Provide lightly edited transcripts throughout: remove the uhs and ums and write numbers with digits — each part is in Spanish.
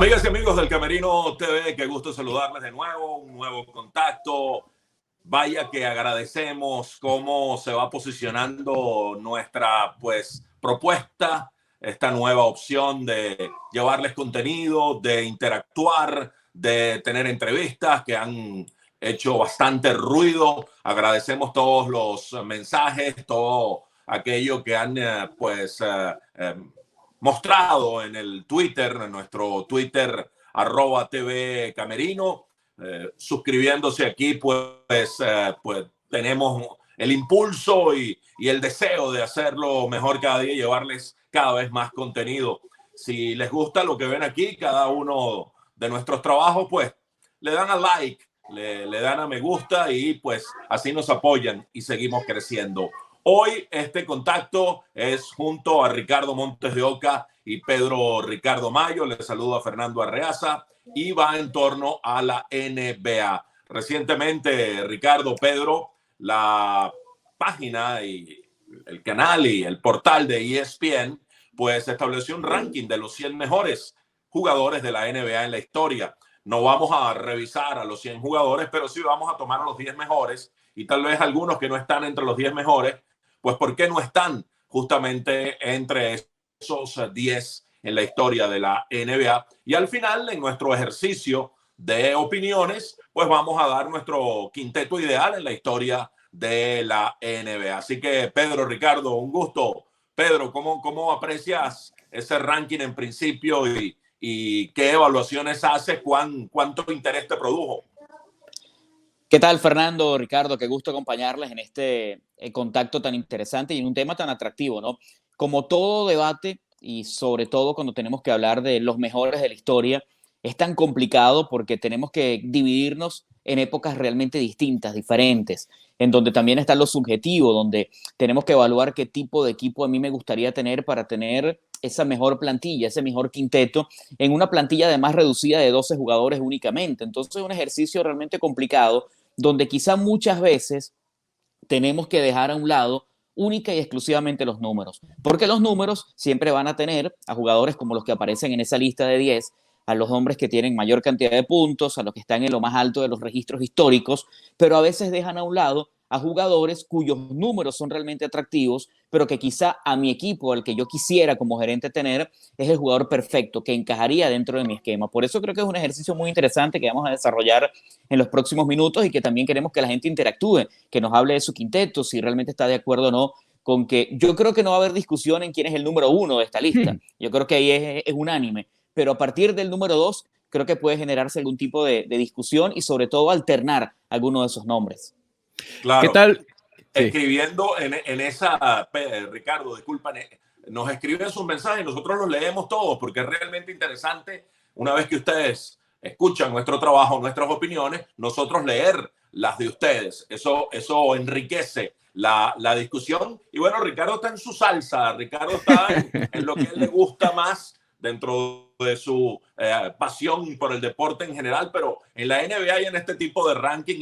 Amigas y amigos del Camerino TV, qué gusto saludarles de nuevo, un nuevo contacto. Vaya que agradecemos cómo se va posicionando nuestra propuesta, esta nueva opción de llevarles contenido, de interactuar, de tener entrevistas que han hecho bastante ruido. Agradecemos todos los mensajes, todo aquello que han mostrado en el Twitter, en nuestro Twitter @TV Camerino. Suscribiéndose aquí, pues tenemos el impulso y el deseo de hacerlo mejor cada día y llevarles cada vez más contenido. Si les gusta lo que ven aquí, cada uno de nuestros trabajos, pues le dan a like, le dan a me gusta y pues así nos apoyan y seguimos creciendo. Hoy este contacto es junto a Ricardo Montes de Oca y Pedro Ricardo Mayo. Les saludo a Fernando Arreaza y va en torno a la NBA. Recientemente, Ricardo, Pedro, la página y el canal y el portal de ESPN pues estableció un ranking de los 100 mejores jugadores de la NBA en la historia. No vamos a revisar a los 100 jugadores, pero sí vamos a tomar a los 10 mejores y tal vez algunos que no están entre los 10 mejores, pues ¿por qué no están justamente entre esos 10 en la historia de la NBA? Y al final, en nuestro ejercicio de opiniones, pues vamos a dar nuestro quinteto ideal en la historia de la NBA. Así que, Pedro, Ricardo, un gusto. Pedro, ¿cómo aprecias ese ranking en principio y qué evaluaciones haces? ¿Cuánto interés te produjo? ¿Qué tal, Fernando, Ricardo? Qué gusto acompañarles en este contacto tan interesante y en un tema tan atractivo, ¿no? Como todo debate, y sobre todo cuando tenemos que hablar de los mejores de la historia, es tan complicado porque tenemos que dividirnos en épocas realmente distintas, diferentes, en donde también está lo subjetivo, donde tenemos que evaluar qué tipo de equipo a mí me gustaría tener para tener esa mejor plantilla, ese mejor quinteto, en una plantilla además reducida de 12 jugadores únicamente. Entonces es un ejercicio realmente complicado donde quizá muchas veces tenemos que dejar a un lado única y exclusivamente los números, porque los números siempre van a tener a jugadores como los que aparecen en esa lista de 10, a los hombres que tienen mayor cantidad de puntos, a los que están en lo más alto de los registros históricos, pero a veces dejan a un lado a jugadores cuyos números son realmente atractivos, pero que quizá a mi equipo, al que yo quisiera como gerente tener, es el jugador perfecto, que encajaría dentro de mi esquema. Por eso creo que es un ejercicio muy interesante que vamos a desarrollar en los próximos minutos y que también queremos que la gente interactúe, que nos hable de su quinteto, si realmente está de acuerdo o no, con que yo creo que no va a haber discusión en quién es el número 1 de esta lista. Yo creo que ahí es unánime, pero a partir del número 2 creo que puede generarse algún tipo de discusión y sobre todo alternar alguno de esos nombres. Claro. ¿Qué tal? Escribiendo en esa, Ricardo, disculpa, nos escriben sus mensajes y nosotros los leemos todos porque es realmente interesante una vez que ustedes escuchan nuestro trabajo, nuestras opiniones, nosotros leer las de ustedes. Eso enriquece la discusión. Y bueno, Ricardo está en su salsa, Ricardo está en lo que a él le gusta más dentro de su pasión por el deporte en general, pero en la NBA y en este tipo de ranking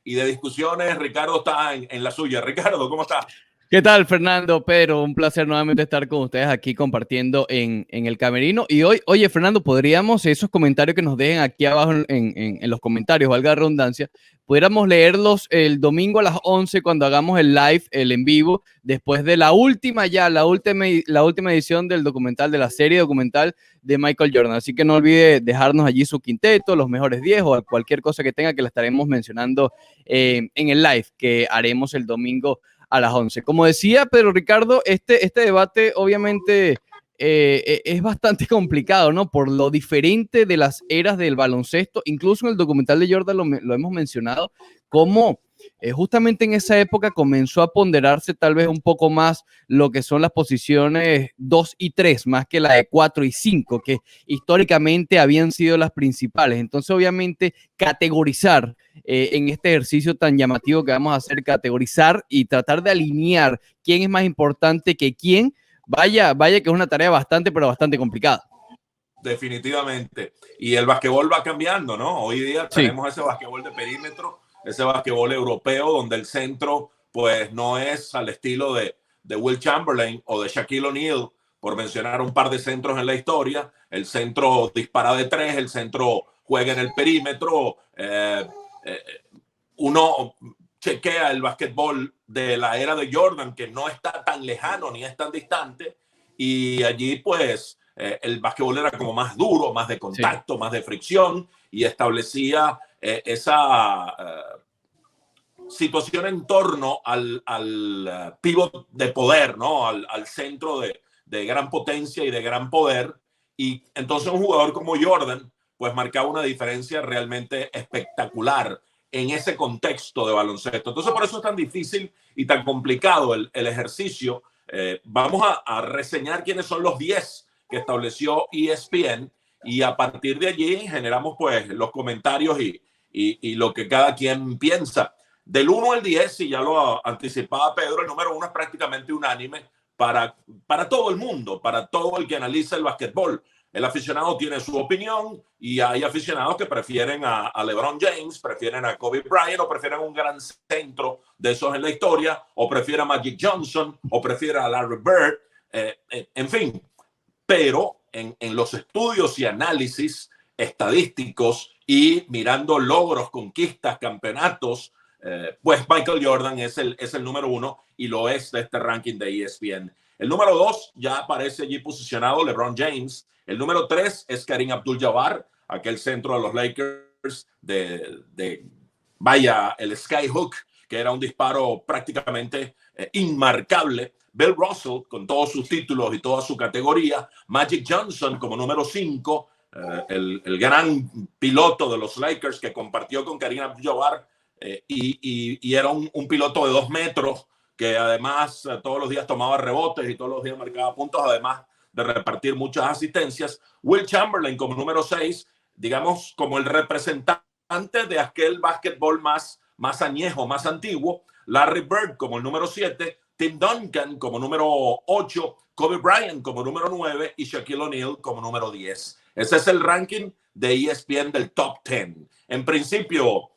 y de discusiones, Ricardo está en la suya. Ricardo, ¿cómo está? ¿Qué tal, Fernando, Pedro? Un placer nuevamente estar con ustedes aquí compartiendo en el Camerino. Y hoy, oye, Fernando, podríamos, esos comentarios que nos dejen aquí abajo en los comentarios, valga la redundancia, pudiéramos leerlos el domingo a las 11 cuando hagamos el live, el en vivo, después de la última edición del documental, de la serie documental de Michael Jordan. Así que no olvide dejarnos allí su quinteto, los mejores 10 o cualquier cosa que tenga, que la estaremos mencionando en el live que haremos el domingo a las 11. Como decía Pedro Ricardo, este debate obviamente es bastante complicado, ¿no? Por lo diferente de las eras del baloncesto. Incluso en el documental de Jordan lo hemos mencionado, cómo justamente en esa época comenzó a ponderarse tal vez un poco más lo que son las posiciones 2 y 3, más que la de 4 y 5, que históricamente habían sido las principales. Entonces, obviamente, categorizar en este ejercicio tan llamativo que vamos a hacer, categorizar y tratar de alinear quién es más importante que quién, vaya que es una tarea bastante, pero bastante complicada. Definitivamente. Y el basquetbol va cambiando, ¿no? Hoy día tenemos ese basquetbol de perímetro, ese basquetbol europeo donde el centro pues no es al estilo de Will Chamberlain o de Shaquille O'Neal, por mencionar un par de centros en la historia. El centro dispara de tres, el centro juega en el perímetro. Uno chequea el básquetbol de la era de Jordan, que no está tan lejano ni es tan distante, y allí pues el básquetbol era como más duro, más de contacto, más de fricción, y establecía esa situación en torno al pivot de poder, ¿no? Al centro de gran potencia y de gran poder. Y entonces un jugador como Jordan pues marcaba una diferencia realmente espectacular en ese contexto de baloncesto. Entonces por eso es tan difícil y tan complicado el ejercicio. Vamos a reseñar quiénes son los 10 que estableció ESPN, y a partir de allí generamos pues los comentarios y lo que cada quien piensa. Del 1 al 10, y ya lo anticipaba Pedro, el número 1 es prácticamente unánime para todo el mundo, para todo el que analiza el básquetbol. El aficionado tiene su opinión, y hay aficionados que prefieren a LeBron James, prefieren a Kobe Bryant, o prefieren un gran centro de esos en la historia, o prefieren a Magic Johnson, o prefieren a Larry Bird, en fin. Pero en los estudios y análisis estadísticos y mirando logros, conquistas, campeonatos, pues Michael Jordan es el número 1, y lo es de este ranking de ESPN. El número 2 ya aparece allí posicionado LeBron James. El número 3 es Kareem Abdul-Jabbar, aquel centro de los Lakers vaya, el skyhook, que era un disparo prácticamente inmarcable. Bill Russell, con todos sus títulos y toda su categoría. Magic Johnson como número 5, el gran piloto de los Lakers que compartió con Kareem Abdul-Jabbar, y era un piloto de 2 metros que además todos los días tomaba rebotes y todos los días marcaba puntos, además de repartir muchas asistencias. Will Chamberlain como número 6, digamos como el representante de aquel básquetbol más añejo, más antiguo. Larry Bird como el número 7, Tim Duncan como número 8, Kobe Bryant como número 9 y Shaquille O'Neal como número 10. Ese es el ranking de ESPN del top 10. En principio,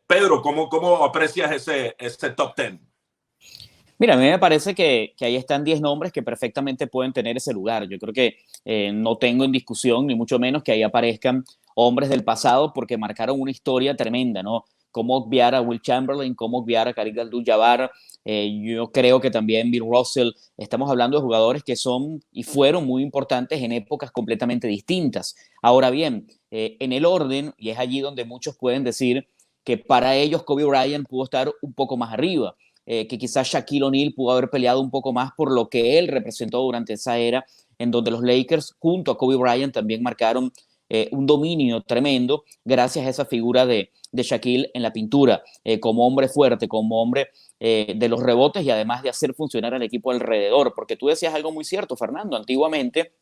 Pedro, ¿cómo aprecias ese top 10? Mira, a mí me parece que ahí están 10 nombres que perfectamente pueden tener ese lugar. Yo creo que no tengo en discusión, ni mucho menos, que ahí aparezcan hombres del pasado, porque marcaron una historia tremenda, ¿no? Cómo obviar a Will Chamberlain, cómo obviar a Kareem Abdul-Jabbar. Yo creo que también Bill Russell. Estamos hablando de jugadores que son y fueron muy importantes en épocas completamente distintas. Ahora bien, en el orden, y es allí donde muchos pueden decir que para ellos Kobe Bryant pudo estar un poco más arriba. Que quizás Shaquille O'Neal pudo haber peleado un poco más por lo que él representó durante esa era, en donde los Lakers junto a Kobe Bryant también marcaron un dominio tremendo gracias a esa figura de Shaquille en la pintura, como hombre fuerte, como hombre de los rebotes, y además de hacer funcionar al equipo alrededor, porque tú decías algo muy cierto, Fernando. Antiguamente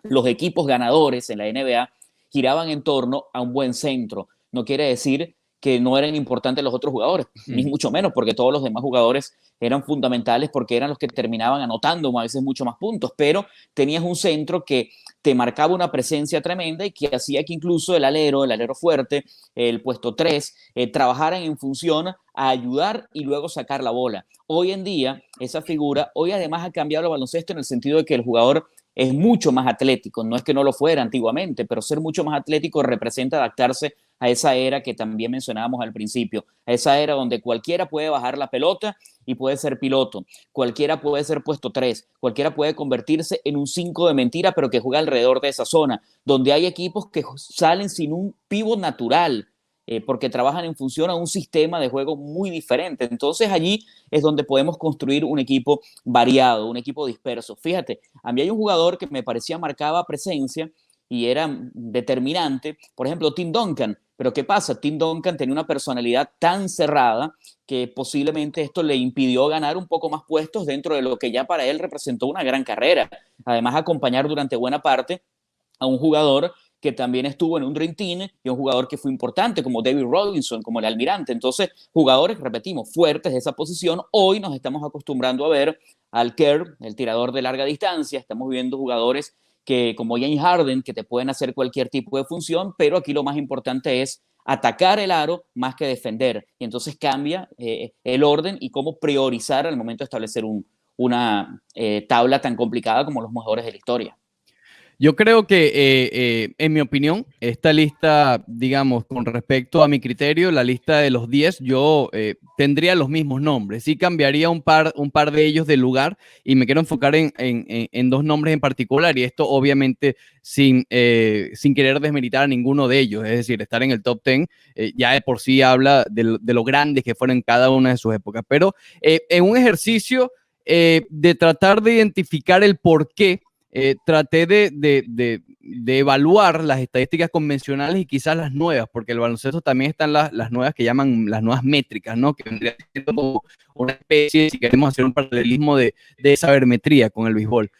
los equipos ganadores en la NBA giraban en torno a un buen centro. No quiere decir que no eran importantes los otros jugadores, ni mucho menos, porque todos los demás jugadores eran fundamentales, porque eran los que terminaban anotando a veces mucho más puntos, pero tenías un centro que te marcaba una presencia tremenda y que hacía que incluso el alero fuerte, el puesto 3, trabajaran en función a ayudar y luego sacar la bola. Hoy en día, esa figura, hoy además ha cambiado el baloncesto en el sentido de que el jugador es mucho más atlético. No es que no lo fuera antiguamente, pero ser mucho más atlético representa adaptarse a esa era que también mencionábamos al principio, a esa era donde cualquiera puede bajar la pelota y puede ser piloto, cualquiera puede ser puesto 3, cualquiera puede convertirse en un 5 de mentira, pero que juega alrededor de esa zona, donde hay equipos que salen sin un pivot natural, porque trabajan en función a un sistema de juego muy diferente. Entonces allí es donde podemos construir un equipo variado, un equipo disperso. Fíjate, a mí hay un jugador que me parecía marcaba presencia y era determinante, por ejemplo, Tim Duncan. Pero ¿qué pasa? Tim Duncan tenía una personalidad tan cerrada que posiblemente esto le impidió ganar un poco más puestos dentro de lo que ya para él representó una gran carrera. Además, acompañar durante buena parte a un jugador que también estuvo en un Dream Team y un jugador que fue importante como David Robinson, como el Almirante. Entonces, jugadores, repetimos, fuertes de esa posición. Hoy nos estamos acostumbrando a ver al Kerr, el tirador de larga distancia. Estamos viendo jugadores que, como James Harden, que te pueden hacer cualquier tipo de función, pero aquí lo más importante es atacar el aro más que defender. Y entonces cambia el orden y cómo priorizar al momento de establecer un una tabla tan complicada como los mejores de la historia. Yo creo que, en mi opinión, esta lista, digamos, con respecto a mi criterio, la lista de los 10, yo tendría los mismos nombres. Sí cambiaría un par de ellos de lugar y me quiero enfocar en dos nombres en particular y esto obviamente sin querer desmeritar a ninguno de ellos. Es decir, estar en el top 10 ya de por sí habla de lo grandes que fueron en cada una de sus épocas. Pero en un ejercicio de tratar de identificar el por qué, traté de evaluar las estadísticas convencionales y quizás las nuevas, porque el baloncesto también están las nuevas que llaman las nuevas métricas, ¿no? Que vendría siendo como una especie, si queremos hacer un paralelismo de sabermetría con el béisbol.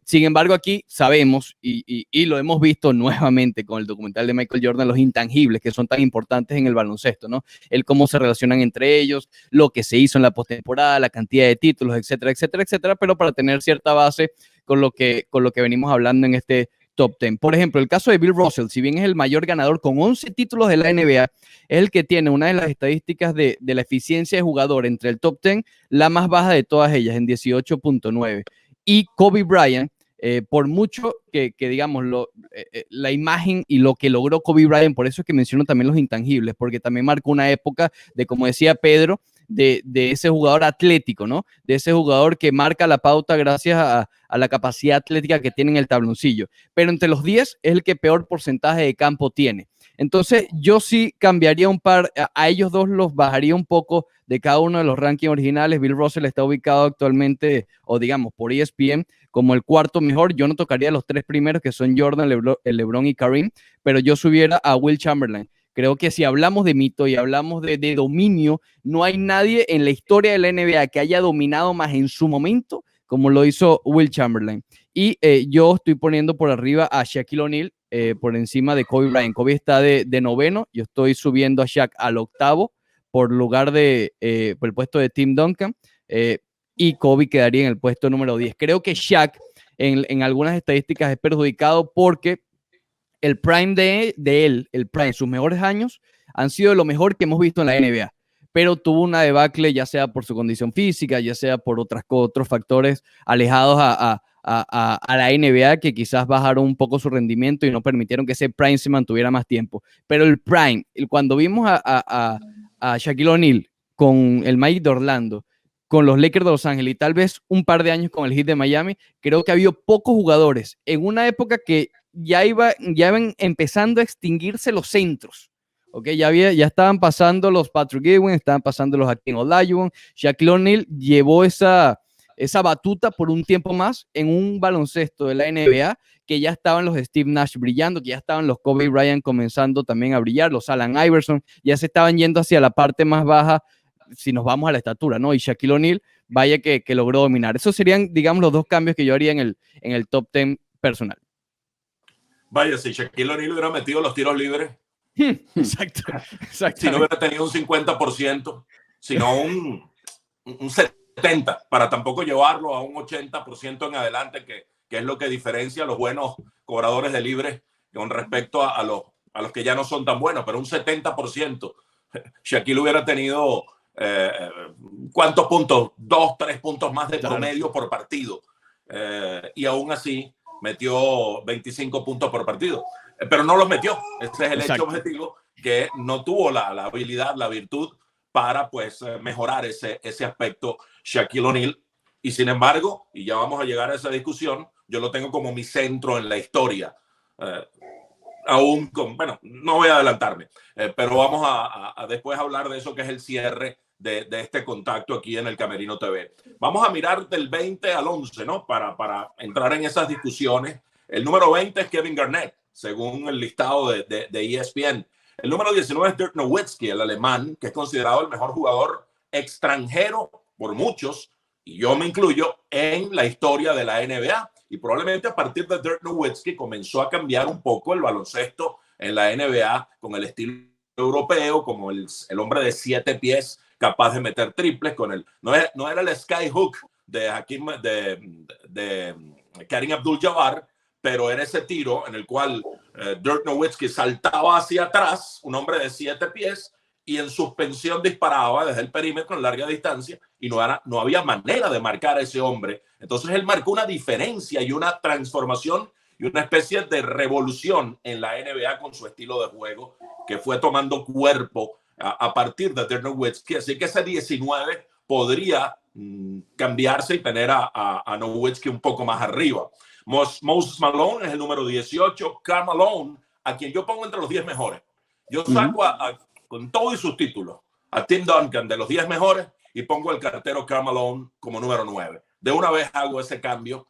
Sin embargo, aquí sabemos, y lo hemos visto nuevamente con el documental de Michael Jordan, los intangibles que son tan importantes en el baloncesto, ¿no? El cómo se relacionan entre ellos, lo que se hizo en la postemporada, la cantidad de títulos, etcétera, etcétera, etcétera, pero para tener cierta base con lo que venimos hablando en este top 10. Por ejemplo, el caso de Bill Russell, si bien es el mayor ganador con 11 títulos de la NBA, es el que tiene una de las estadísticas de la eficiencia de jugador entre el top 10, la más baja de todas ellas, en 18.9. Y Kobe Bryant, por mucho que digamos, la imagen y lo que logró Kobe Bryant, por eso es que menciono también los intangibles, porque también marcó una época de, como decía Pedro, de ese jugador atlético, ¿no? De ese jugador que marca la pauta gracias a la capacidad atlética que tiene en el tabloncillo. Pero entre los 10 es el que peor porcentaje de campo tiene. Entonces, yo sí cambiaría un par, a ellos dos los bajaría un poco de cada uno de los rankings originales. Bill Russell está ubicado actualmente, o digamos, por ESPN, como el cuarto mejor. Yo no tocaría los tres primeros, que son Jordan, LeBron y Kareem, pero yo subiera a Will Chamberlain. Creo que si hablamos de mito y hablamos de dominio, no hay nadie en la historia de la NBA que haya dominado más en su momento como lo hizo Will Chamberlain. Y yo estoy poniendo por arriba a Shaquille O'Neal por encima de Kobe Bryant. Kobe está de noveno, yo estoy subiendo a Shaq al octavo por lugar por el puesto de Tim Duncan, y Kobe quedaría en el puesto número 10. Creo que Shaq en algunas estadísticas es perjudicado porque el prime de él, el prime, sus mejores años, han sido lo mejor que hemos visto en la NBA, pero tuvo una debacle ya sea por su condición física, ya sea por otros factores alejados a la NBA que quizás bajaron un poco su rendimiento y no permitieron que ese prime se mantuviera más tiempo. Pero el prime, cuando vimos a Shaquille O'Neal con el Magic de Orlando, con los Lakers de Los Ángeles y tal vez un par de años con el Heat de Miami, creo que ha habido pocos jugadores en una época que ya iban empezando a extinguirse los centros. Okay, ya estaban pasando los Patrick Ewing, estaban pasando los Hakeem Olajuwon. Shaquille O'Neal llevó esa batuta por un tiempo más en un baloncesto de la NBA que ya estaban los Steve Nash brillando, que ya estaban los Kobe Bryant comenzando también a brillar, los Allen Iverson, ya se estaban yendo hacia la parte más baja si nos vamos a la estatura, ¿no? Y Shaquille O'Neal, vaya que logró dominar. Esos serían, digamos, los dos cambios que yo haría en el top 10 personal. Vaya, si Shaquille O'Neal hubiera metido los tiros libres. Exacto. Si no hubiera tenido un 50%, sino un 70%, para tampoco llevarlo a un 80% en adelante, que es lo que diferencia a los buenos cobradores de libres con respecto a los que ya no son tan buenos, pero un 70%. Shaquille hubiera tenido ¿cuántos puntos? 2, 3 puntos más de promedio por partido. Y aún así metió 25 puntos por partido. Pero no los metió. Ese es el hecho objetivo, que no tuvo la habilidad, la virtud para pues mejorar ese aspecto Shaquille O'Neal. Y sin embargo, y ya vamos a llegar a esa discusión, yo lo tengo como mi centro en la historia. Aún bueno, no voy a adelantarme, pero vamos a después hablar de eso, que es el cierre de este contacto aquí en el Camerino TV. Vamos a mirar del 20 al 11, ¿no? Para entrar en esas discusiones. El número 20 es Kevin Garnett, según el listado de ESPN. El número 19 es Dirk Nowitzki, el alemán, que es considerado el mejor jugador extranjero por muchos, y yo me incluyo, en la historia de la NBA. Y probablemente a partir de Dirk Nowitzki comenzó a cambiar un poco el baloncesto en la NBA con el estilo europeo, como el hombre de 7 pies capaz de meter triples con el no era el skyhook de Kareem Abdul-Jabbar, pero era ese tiro en el cual Dirk Nowitzki saltaba hacia atrás, un hombre de 7 pies, y en suspensión disparaba desde el perímetro en larga distancia y no había manera de marcar a ese hombre. Entonces él marcó una diferencia y una transformación y una especie de revolución en la NBA con su estilo de juego que fue tomando cuerpo a partir de Dirk Nowitzki. Así que ese 19 podría cambiarse y tener a Nowitzki un poco más arriba. Moses Malone es el número 18. Karl Malone, a quien yo pongo entre los 10 mejores. Yo saco con todo y sus títulos a Tim Duncan de los 10 mejores y pongo al cartero Karl Malone como número 9. De una vez hago ese cambio.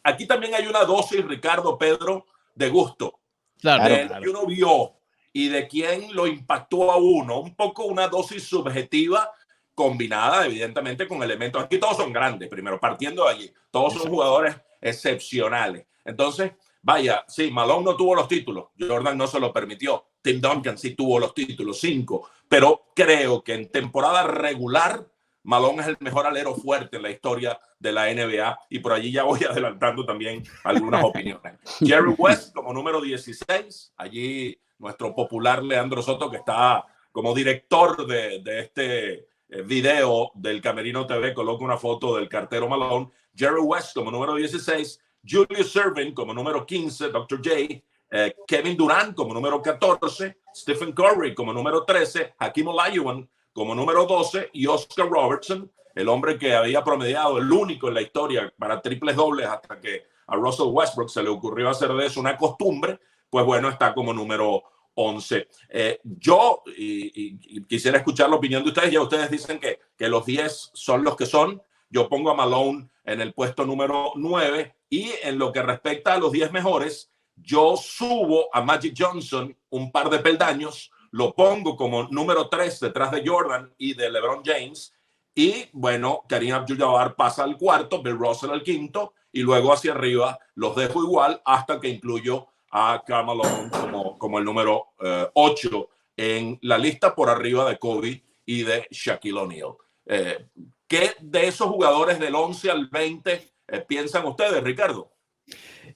Aquí también hay una dosis, Ricardo, Pedro, de gusto. Claro, de que uno vio y de quién lo impactó a uno. Un poco una dosis subjetiva combinada, evidentemente, con elementos. Aquí todos son grandes, primero, partiendo de allí. Todos son jugadores excepcionales. Entonces, vaya, sí, Malone no tuvo los títulos. Jordan no se lo permitió. Tim Duncan sí tuvo los títulos, 5. Pero creo que en temporada regular, Malone es el mejor alero fuerte en la historia de la NBA. Y por allí ya voy adelantando también algunas opiniones. Jerry West como número 16. Allí nuestro popular Leandro Soto, que está como director de este video del Camerino TV, coloca una foto del cartero Malone. Jerry West como número 16. Julius Erving como número 15, Dr. J. Kevin Durant como número 14, Stephen Curry como número 13, Hakeem Olajuwon como número 12 y Oscar Robertson, el hombre que había promediado, el único en la historia para triples dobles hasta que a Russell Westbrook se le ocurrió hacer de eso una costumbre, pues bueno, está como número 11. Yo quisiera escuchar la opinión de ustedes. Ya ustedes dicen que los 10 son los que son. Yo pongo a Malone en el puesto número 9 y en lo que respecta a los 10 mejores, yo subo a Magic Johnson un par de peldaños, lo pongo como número 3 detrás de Jordan y de LeBron James. Y bueno, Kareem Abdul-Jabbar pasa al cuarto, Bill Russell al quinto y luego hacia arriba los dejo igual hasta que incluyo a Karl Malone como el número 8 en la lista por arriba de Kobe y de Shaquille O'Neal. ¿Qué de esos jugadores del 11 al 20 piensan ustedes, Ricardo?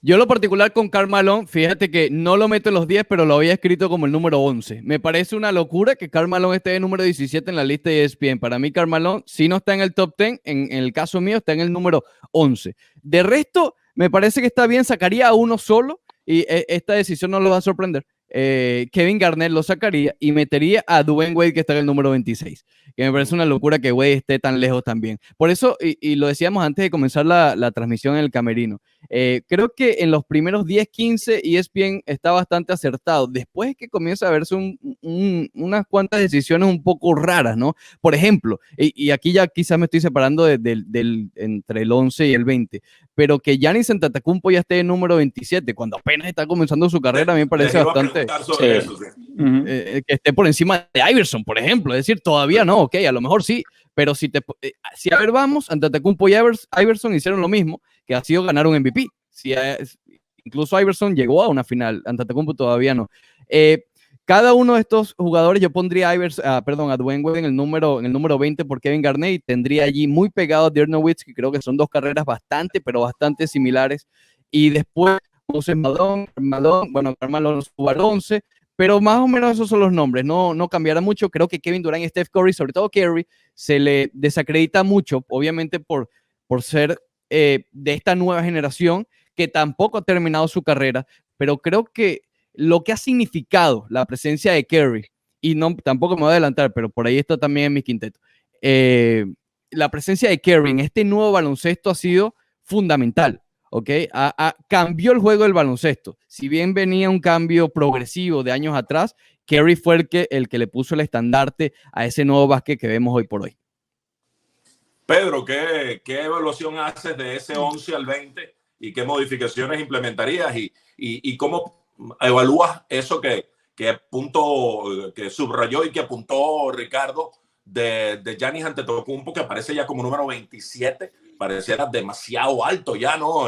Yo en lo particular con Karl Malone, fíjate que no lo meto en los 10, pero lo había escrito como el número 11. Me parece una locura que Karl Malone esté de número 17 en la lista de ESPN. Para mí, Karl Malone, si no está en el top 10, en el caso mío, está en el número 11. De resto, me parece que está bien, sacaría a uno solo y esta decisión no lo va a sorprender. Kevin Garnett lo sacaría y metería a Dwayne Wade, que está en el número 26, que me parece una locura que Wade esté tan lejos también. Por eso, y lo decíamos antes de comenzar la transmisión en el Camerino, creo que en los primeros 10, 15 ESPN está bastante acertado. Después es que comienza a verse unas cuantas decisiones un poco raras, ¿no? Por ejemplo, y aquí ya quizás me estoy separando entre el 11 y el 20, pero que Giannis Antetokounmpo ya esté en número 27, cuando apenas está comenzando su carrera, a mí me parece bastante... Eso, sí. Que esté por encima de Iverson, por ejemplo. Es decir, todavía no, ok, a lo mejor sí, pero si a ver, vamos, Antetokounmpo y Iverson hicieron lo mismo, que ha sido ganar un MVP. Incluso Iverson llegó a una final, Antetokounmpo todavía no. Cada uno de estos jugadores yo pondría a Dwayne Wade en el número 20 por Kevin Garnett y tendría allí muy pegado a Dirk Nowitzki, que creo que son dos carreras bastante similares. Y después Moses Malone, bueno, Karl Malone subo al 11, pero más o menos esos son los nombres, no cambiará mucho. Creo que Kevin Durant y Steph Curry, sobre todo Curry, se le desacredita mucho, obviamente por ser de esta nueva generación que tampoco ha terminado su carrera, pero creo que lo que ha significado la presencia de Curry, y tampoco me voy a adelantar, pero por ahí está también en mi quinteto, la presencia de Curry en este nuevo baloncesto ha sido fundamental. Okay, cambió el juego del baloncesto. Si bien venía un cambio progresivo de años atrás, Curry fue el que le puso el estandarte a ese nuevo básquet que vemos hoy por hoy. Pedro, ¿qué evaluación haces de ese 11 al 20 y qué modificaciones implementarías y cómo evalúas eso que subrayó y que apuntó Ricardo de Giannis Antetokounmpo, que aparece ya como número 27? Pareciera demasiado alto ya, ¿no?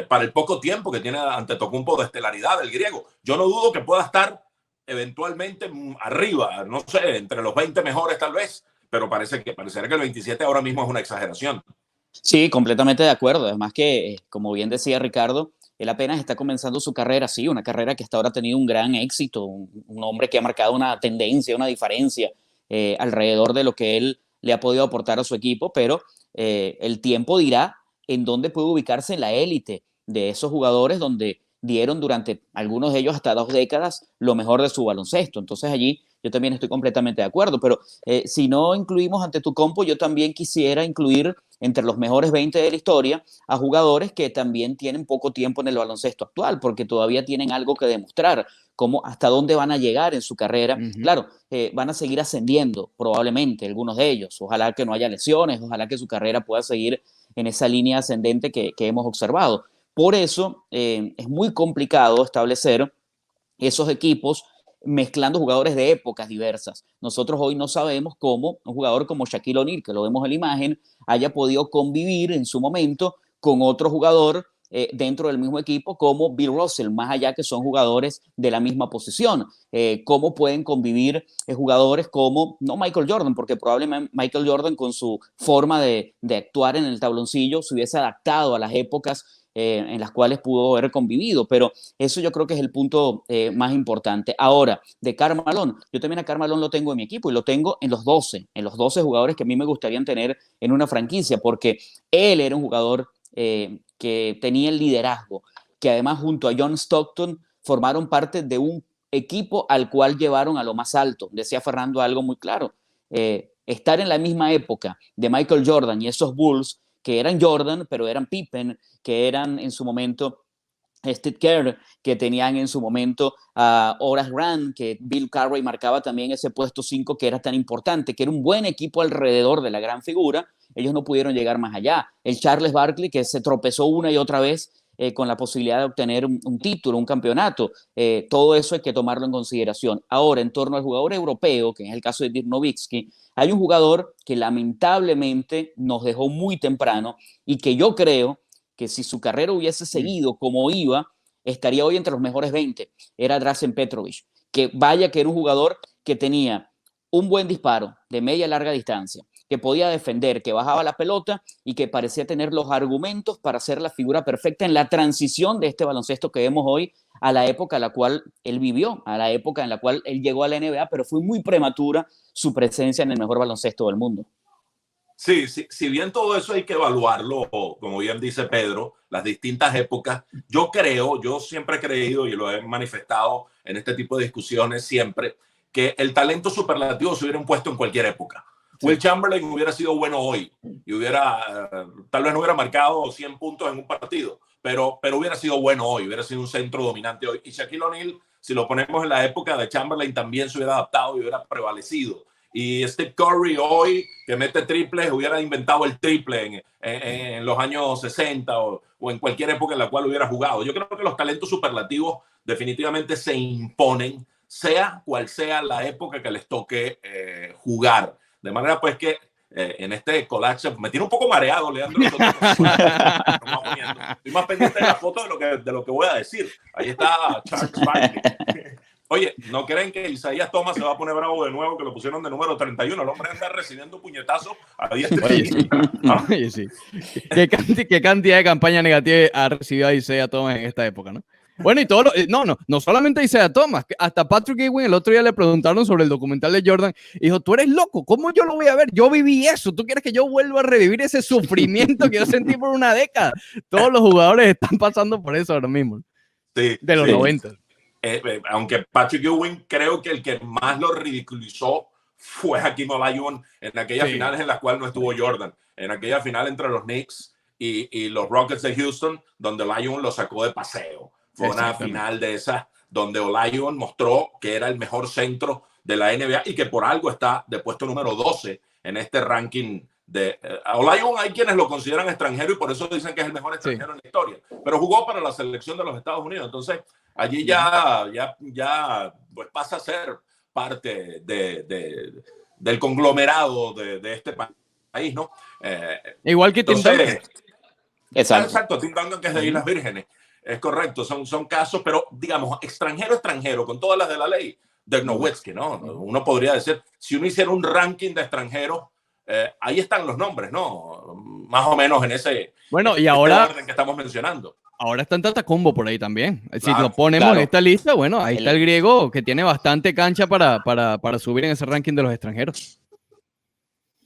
Para el poco tiempo que tiene Antetokounmpo de estelaridad del griego. Yo no dudo que pueda estar eventualmente arriba, no sé, entre los 20 mejores tal vez, pero pareciera que el 27 ahora mismo es una exageración. Sí, completamente de acuerdo. Además que, como bien decía Ricardo, Él apenas está comenzando su carrera, sí, una carrera que hasta ahora ha tenido un gran éxito, un hombre que ha marcado una tendencia, una diferencia alrededor de lo que él le ha podido aportar a su equipo, pero el tiempo dirá en dónde puede ubicarse en la élite de esos jugadores donde dieron durante algunos de ellos hasta 2 décadas lo mejor de su baloncesto. Entonces allí yo también estoy completamente de acuerdo, pero si no incluimos Antetokounmpo, yo también quisiera incluir entre los mejores 20 de la historia a jugadores que también tienen poco tiempo en el baloncesto actual, porque todavía tienen algo que demostrar, cómo, hasta dónde van a llegar en su carrera. Claro, van a seguir ascendiendo probablemente algunos de ellos. Ojalá que no haya lesiones, ojalá que su carrera pueda seguir en esa línea ascendente que hemos observado. Por eso es muy complicado establecer esos equipos mezclando jugadores de épocas diversas. Nosotros hoy no sabemos cómo un jugador como Shaquille O'Neal, que lo vemos en la imagen, haya podido convivir en su momento con otro jugador dentro del mismo equipo como Bill Russell, más allá que son jugadores de la misma posición. ¿Cómo pueden convivir jugadores como, no Michael Jordan, porque probablemente Michael Jordan con su forma de actuar en el tabloncillo se hubiese adaptado a las épocas en las cuales pudo haber convivido, pero eso yo creo que es el punto más importante. Ahora, de Karl Malone, yo también a Karl Malone lo tengo en mi equipo y lo tengo en los 12 jugadores que a mí me gustaría tener en una franquicia, porque él era un jugador que tenía el liderazgo, que además junto a John Stockton formaron parte de un equipo al cual llevaron a lo más alto. Decía Fernando algo muy claro, estar en la misma época de Michael Jordan y esos Bulls, que eran Jordan, pero eran Pippen, que eran en su momento Steve Kerr, que tenían en su momento a Horace Grant, que Bill Cartwright marcaba también ese puesto 5 que era tan importante, que era un buen equipo alrededor de la gran figura. Ellos no pudieron llegar más allá. El Charles Barkley, que se tropezó una y otra vez con la posibilidad de obtener un título, un campeonato. Todo eso hay que tomarlo en consideración. Ahora, en torno al jugador europeo, que es el caso de Dirk Nowitzki, hay un jugador que lamentablemente nos dejó muy temprano y que yo creo que si su carrera hubiese seguido como iba, estaría hoy entre los mejores 20. Era Drazen Petrovic, que vaya que era un jugador que tenía un buen disparo de media y larga distancia, que podía defender, que bajaba la pelota y que parecía tener los argumentos para ser la figura perfecta en la transición de este baloncesto que vemos hoy a la época en la cual él vivió, a la época en la cual él llegó a la NBA, pero fue muy prematura su presencia en el mejor baloncesto del mundo. Sí, sí, si bien todo eso hay que evaluarlo, como bien dice Pedro, las distintas épocas, yo siempre he creído y lo he manifestado en este tipo de discusiones siempre, que el talento superlativo se hubiera impuesto en cualquier época. Sí. Will Chamberlain hubiera sido bueno hoy y tal vez no hubiera marcado 100 puntos en un partido, pero hubiera sido bueno hoy, hubiera sido un centro dominante hoy. Y Shaquille O'Neal, si lo ponemos en la época de Chamberlain, también se hubiera adaptado y hubiera prevalecido. Y Steve Curry hoy, que mete triples, hubiera inventado el triple en los años 60 o en cualquier época en la cual hubiera jugado. Yo creo que los talentos superlativos definitivamente se imponen, sea cual sea la época que les toque jugar. De manera pues que en este collage me tiene un poco mareado, Leandro. Estoy más pendiente de la foto de lo que voy a decir. Ahí está Charles Barkley. Oye, ¿no creen que Isaiah Thomas se va a poner bravo de nuevo, que lo pusieron de número 31? El hombre anda recibiendo puñetazos a diestra y siniestra. Oye, sí. ¿Qué cantidad de campaña negativa ha recibido Isaiah Thomas en esta época, no? Bueno, y no solamente Isaiah Thomas, hasta Patrick Ewing el otro día le preguntaron sobre el documental de Jordan y dijo, tú eres loco, ¿cómo yo lo voy a ver? Yo viví eso, ¿tú quieres que yo vuelva a revivir ese sufrimiento que yo sentí por una década? Todos los jugadores están pasando por eso ahora mismo, sí, de los 90. Aunque Patrick Ewing creo que el que más lo ridiculizó fue Hakeem Olajuwon en aquellas finales en las cuales no estuvo Jordan, en aquella final entre los Knicks y los Rockets de Houston, donde Olajuwon lo sacó de paseo. Fue una final de esas donde Olajuwon mostró que era el mejor centro de la NBA y que por algo está de puesto número 12 en este ranking de Olajuwon. Hay quienes lo consideran extranjero y por eso dicen que es el mejor extranjero en la historia, pero jugó para la selección de los Estados Unidos. Entonces allí ya pues pasa a ser parte del conglomerado de este país, ¿no? Igual que Tim Duncan. Exacto, Tim Duncan, que es de Islas Vírgenes. Es correcto, son casos, pero digamos, extranjero, con todas las de la ley, Dirk Nowitzki, ¿no? Uno podría decir, si uno hiciera un ranking de extranjeros, ahí están los nombres, ¿no? Más o menos en ese y ahora, orden que estamos mencionando. Ahora está en Tatacombo por ahí también. Si Claro, lo ponemos claro. en esta lista, bueno, ahí está el griego que tiene bastante cancha para subir en ese ranking de los extranjeros.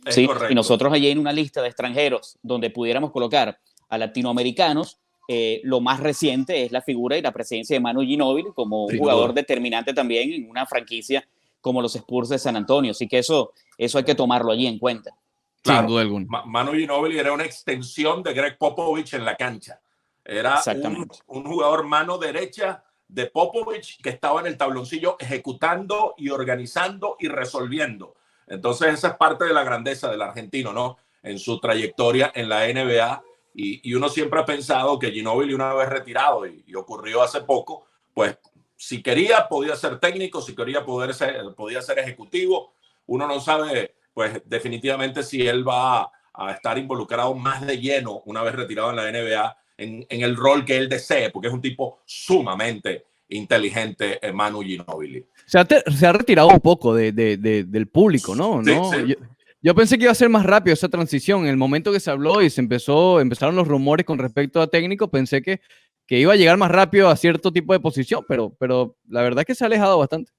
es Sí, y correcto. nosotros allí en una lista de extranjeros donde pudiéramos colocar a latinoamericanos, lo más reciente es la figura y la presencia de Manu Ginóbili como un Sin jugador duda. determinante también en una franquicia como los Spurs de San Antonio. Así que eso hay que tomarlo allí en cuenta. Sin Claro, duda alguna. Manu Ginóbili era una extensión de Greg Popovich en la cancha. Era Exactamente. un jugador mano derecha de Popovich que estaba en el tabloncillo ejecutando y organizando y resolviendo. Entonces esa es parte de la grandeza del argentino, ¿no? En su trayectoria en la NBA. Y uno siempre ha pensado que Ginóbili, una vez retirado, y ocurrió hace poco, pues si quería podía ser técnico, si quería podía ser ejecutivo. Uno no sabe, pues definitivamente si él va a estar involucrado más de lleno una vez retirado en la NBA en el rol que él desee, porque es un tipo sumamente inteligente, Manu Ginóbili. Se ha retirado un poco del público, ¿no? Sí, ¿No? sí. Yo pensé que iba a ser más rápido esa transición. En el momento que se habló y empezaron los rumores con respecto a técnico, pensé que iba a llegar más rápido a cierto tipo de posición, pero la verdad es que se ha alejado bastante.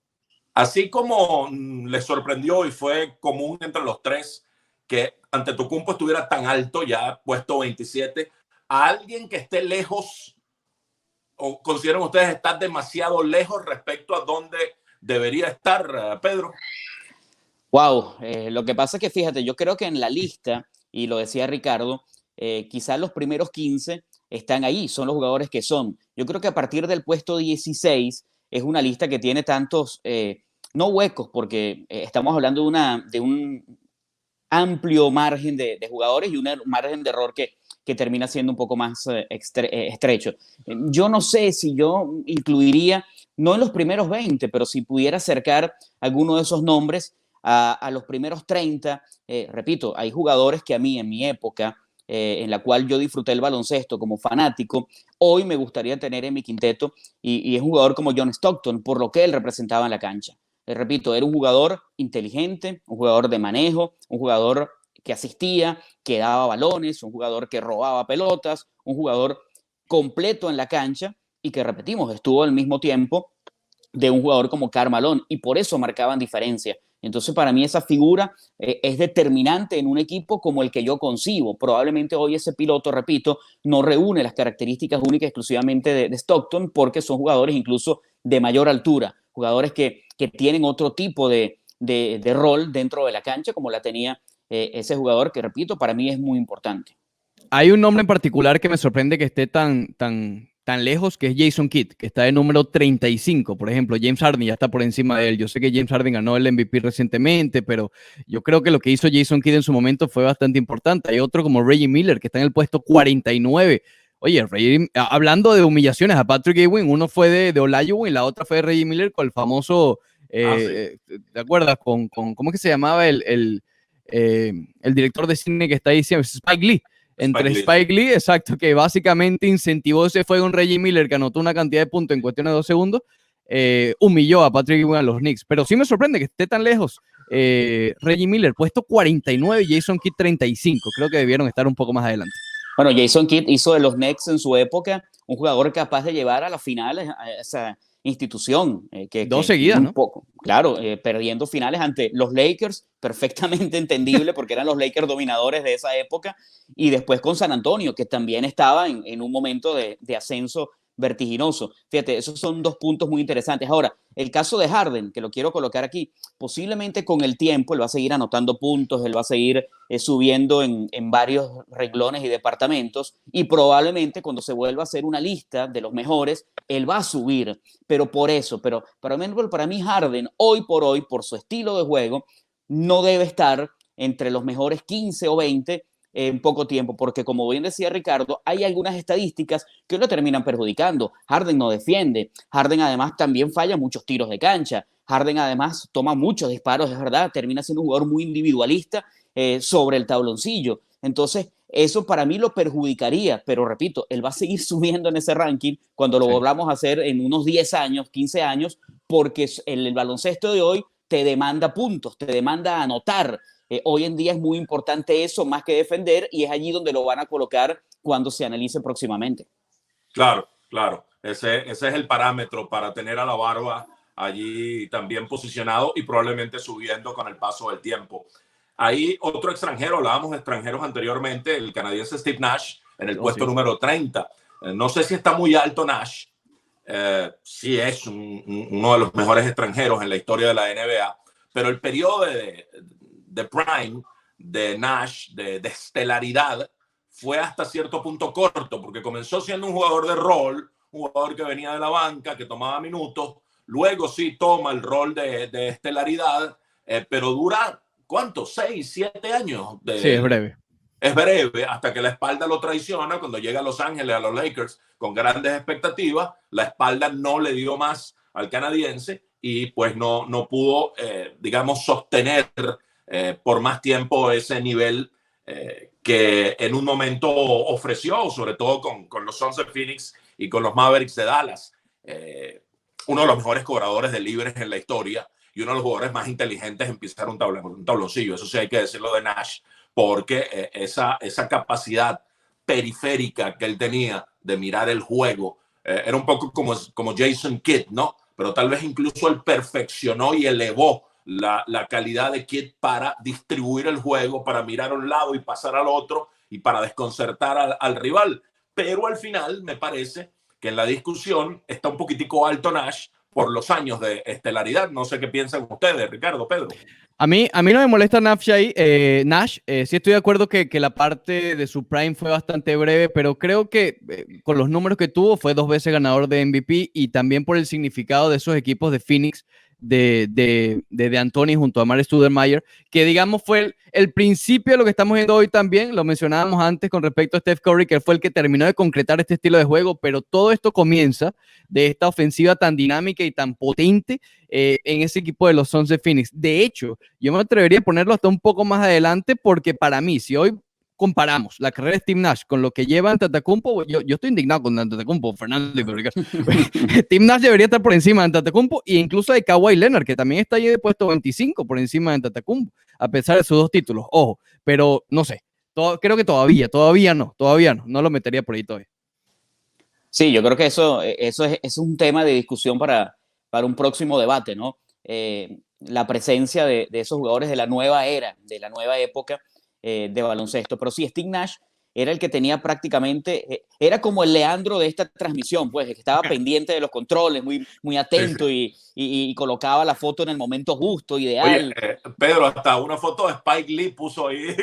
Así como les sorprendió y fue común entre los tres que Antetokounmpo estuviera tan alto, ya puesto 27, a alguien que esté lejos, o consideran ustedes estar demasiado lejos respecto a dónde debería estar, Pedro. Wow, lo que pasa es que fíjate, yo creo que en la lista, y lo decía Ricardo, quizás los primeros 15 están ahí, son los jugadores que son. Yo creo que a partir del puesto 16 es una lista que tiene tantos, no huecos, porque estamos hablando de un amplio margen de jugadores y un margen de error que termina siendo un poco más estrecho. Yo no sé si yo incluiría, no en los primeros 20, pero si pudiera acercar alguno de esos nombres a los primeros 30. Repito, hay jugadores que a mí en mi época, en la cual yo disfruté el baloncesto como fanático, hoy me gustaría tener en mi quinteto, y es un jugador como John Stockton, por lo que él representaba en la cancha. Repito, era un jugador inteligente, un jugador de manejo, un jugador que asistía, que daba balones, un jugador que robaba pelotas, un jugador completo en la cancha y que, repetimos, estuvo al mismo tiempo de un jugador como Karl Malone, y por eso marcaban diferencia. Entonces, para mí esa figura es determinante en un equipo como el que yo concibo. Probablemente hoy ese piloto, repito, no reúne las características únicas exclusivamente de Stockton, porque son jugadores incluso de mayor altura, jugadores que tienen otro tipo de rol dentro de la cancha, como la tenía ese jugador, que, repito, para mí es muy importante. Hay un nombre en particular que me sorprende que esté tan lejos, que es Jason Kidd, que está de número 35. Por ejemplo, James Harden ya está por encima de él. Yo sé que James Harden ganó el MVP recientemente, pero yo creo que lo que hizo Jason Kidd en su momento fue bastante importante. Hay otro como Reggie Miller, que está en el puesto 49. Oye, hablando de humillaciones a Patrick Ewing, uno fue de Olajuwon y la otra fue de Reggie Miller con el famoso, ¿te acuerdas? ¿Cómo es que se llamaba el director de cine que está ahí? Spike Lee. Entre Spike Lee, exacto, que básicamente incentivó ese fuego en Reggie Miller, que anotó una cantidad de puntos en cuestión de 2 segundos, humilló a Patrick Ewing a los Knicks. Pero sí me sorprende que esté tan lejos. Reggie Miller, puesto 49, Jason Kidd 35. Creo que debieron estar un poco más adelante. Bueno, Jason Kidd hizo de los Knicks en su época un jugador capaz de llevar a las finales a esa institución. Dos seguidas, un ¿no? Poco, claro, perdiendo finales ante los Lakers, perfectamente entendible porque eran los Lakers dominadores de esa época, y después con San Antonio, que también estaba en un momento de ascenso vertiginoso. Fíjate, esos son dos puntos muy interesantes. Ahora, el caso de Harden, que lo quiero colocar aquí, posiblemente con el tiempo él va a seguir anotando puntos, él va a seguir subiendo en varios renglones y departamentos, y probablemente cuando se vuelva a hacer una lista de los mejores, él va a subir, pero para mí Harden, hoy por su estilo de juego, no debe estar entre los mejores 15 o 20 en poco tiempo, porque como bien decía Ricardo, hay algunas estadísticas que lo terminan perjudicando. Harden no defiende, Harden además también falla muchos tiros de cancha, Harden además toma muchos disparos, es verdad, termina siendo un jugador muy individualista sobre el tabloncillo. Entonces, eso para mí lo perjudicaría, pero repito, él va a seguir subiendo en ese ranking cuando lo volvamos a hacer en unos 10 años, 15 años, porque el baloncesto de hoy te demanda puntos, te demanda anotar. Hoy en día es muy importante eso más que defender, y es allí donde lo van a colocar cuando se analice próximamente. Claro, claro. Ese es el parámetro para tener a la Barba allí también posicionado y probablemente subiendo con el paso del tiempo. Hay otro extranjero, hablábamos de extranjeros anteriormente, el canadiense Steve Nash en el puesto número 30. No sé si está muy alto Nash. Sí es uno de los mejores extranjeros en la historia de la NBA, pero el periodo de prime de Nash, de estelaridad, fue hasta cierto punto corto, porque comenzó siendo un jugador de rol, un jugador que venía de la banca, que tomaba minutos, luego sí toma el rol de estelaridad, pero dura, ¿cuánto? 6, 7 años. Sí, es breve. Es breve, hasta que la espalda lo traiciona. Cuando llega a Los Ángeles, a los Lakers, con grandes expectativas, la espalda no le dio más al canadiense y pues no pudo, digamos, sostener por más tiempo ese nivel que en un momento ofreció, sobre todo con los Suns de Phoenix y con los Mavericks de Dallas. Uno de los mejores cobradores de libres en la historia y uno de los jugadores más inteligentes en pisar un tabloncillo. Eso sí hay que decirlo de Nash, porque esa capacidad periférica que él tenía de mirar el juego era un poco como Jason Kidd, ¿no? Pero tal vez incluso él perfeccionó y elevó la calidad de Kidd para distribuir el juego, para mirar a un lado y pasar al otro y para desconcertar al rival. Pero al final me parece que en la discusión está un poquitico alto Nash por los años de estelaridad. No sé qué piensan ustedes, Ricardo, Pedro. A mí no me molesta Nash ahí. Nash, sí estoy de acuerdo que la parte de su prime fue bastante breve, pero creo que con los números que tuvo fue 2 veces ganador de MVP y también por el significado de esos equipos de Phoenix, de Anthony junto a Mare Stoudemire, que digamos fue el principio de lo que estamos viendo hoy también. Lo mencionábamos antes con respecto a Steph Curry, que fue el que terminó de concretar este estilo de juego, pero todo esto comienza de esta ofensiva tan dinámica y tan potente en ese equipo de los Suns de Phoenix. De hecho, yo me atrevería a ponerlo hasta un poco más adelante, porque para mí, si hoy comparamos la carrera de Steve Nash con lo que lleva Antetokounmpo, yo estoy indignado con Antetokounmpo, Fernando. Steve Nash debería estar por encima de Antetokounmpo e incluso de Kawhi Leonard, que también está ahí de puesto 25 por encima de Antetokounmpo, a pesar de sus 2 títulos. Ojo, pero no sé, creo que todavía no lo metería por ahí todavía. Sí, yo creo que eso es un tema de discusión para un próximo debate, ¿no? La presencia de esos jugadores de la nueva era, de la nueva época de baloncesto. Pero sí, Steve Nash era el que tenía prácticamente, era como el Leandro de esta transmisión, pues, que estaba pendiente de los controles, muy atento, sí. y colocaba la foto en el momento justo, ideal. Oye, Pedro, hasta una foto de Spike Lee puso ahí.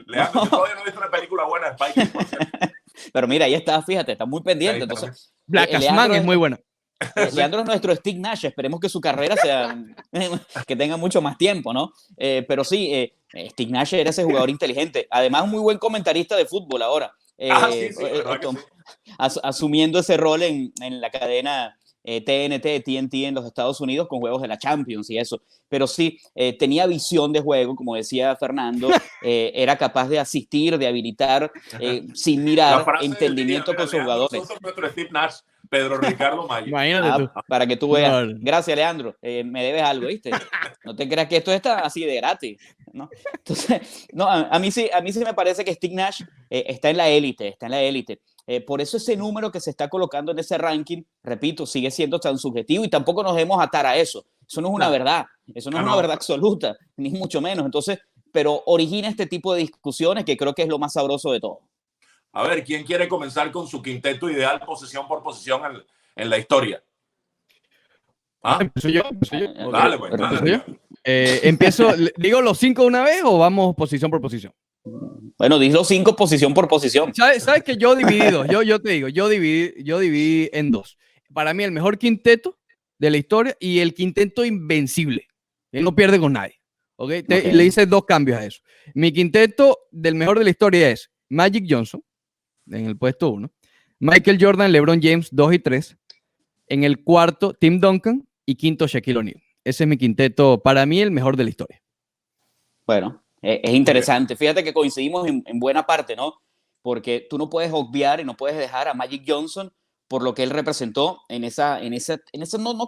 Leandro, yo todavía no he visto una película buena de Spike Lee. Pero mira, ahí está, fíjate, está muy pendiente. Entonces, Blackman es muy buena. Leandro es nuestro Steve Nash, esperemos que su carrera que tenga mucho más tiempo, ¿no? Pero sí, Steve Nash era ese jugador inteligente, además un muy buen comentarista de fútbol ahora, sí, asumiendo ese rol en la cadena TNT en los Estados Unidos con juegos de la Champions y eso, pero sí, tenía visión de juego, como decía Fernando, era capaz de asistir, de habilitar, sin mirar, entendimiento con sus jugadores. Nuestro Steve Nash, Pedro Ricardo Mayo. Imagínate tú. Para que tú veas. No. Gracias, Leandro. Me debes algo, ¿viste? No te creas que esto está así de gratis, ¿no? Entonces, no, a mí sí me parece que Steve Nash está en la élite, por eso ese número que se está colocando en ese ranking, repito, sigue siendo tan subjetivo y tampoco nos debemos atar a eso. Eso no es una verdad, eso no es una verdad absoluta, ni mucho menos. Entonces, pero origina este tipo de discusiones que creo que es lo más sabroso de todo. A ver, ¿quién quiere comenzar con su quinteto ideal posición por posición en la historia? ¿Empiezo yo? Dale, pues. Empiezo, ¿digo los 5 una vez o vamos posición por posición? Bueno, di los 5 posición por posición. ¿Sabes que yo dividido? Yo te digo, yo dividí en 2. Para mí el mejor quinteto de la historia y el quinteto invencible. Él no pierde con nadie. ¿Okay? Le hice 2 cambios a eso. Mi quinteto del mejor de la historia es Magic Johnson, en el puesto 1. Michael Jordan, LeBron James, 2 y 3. En el cuarto, Tim Duncan. Y quinto, Shaquille O'Neal. Ese es mi quinteto, para mí, el mejor de la historia. Bueno, es interesante. Fíjate que coincidimos en buena parte, ¿no? Porque tú no puedes obviar y no puedes dejar a Magic Johnson por lo que él representó en ese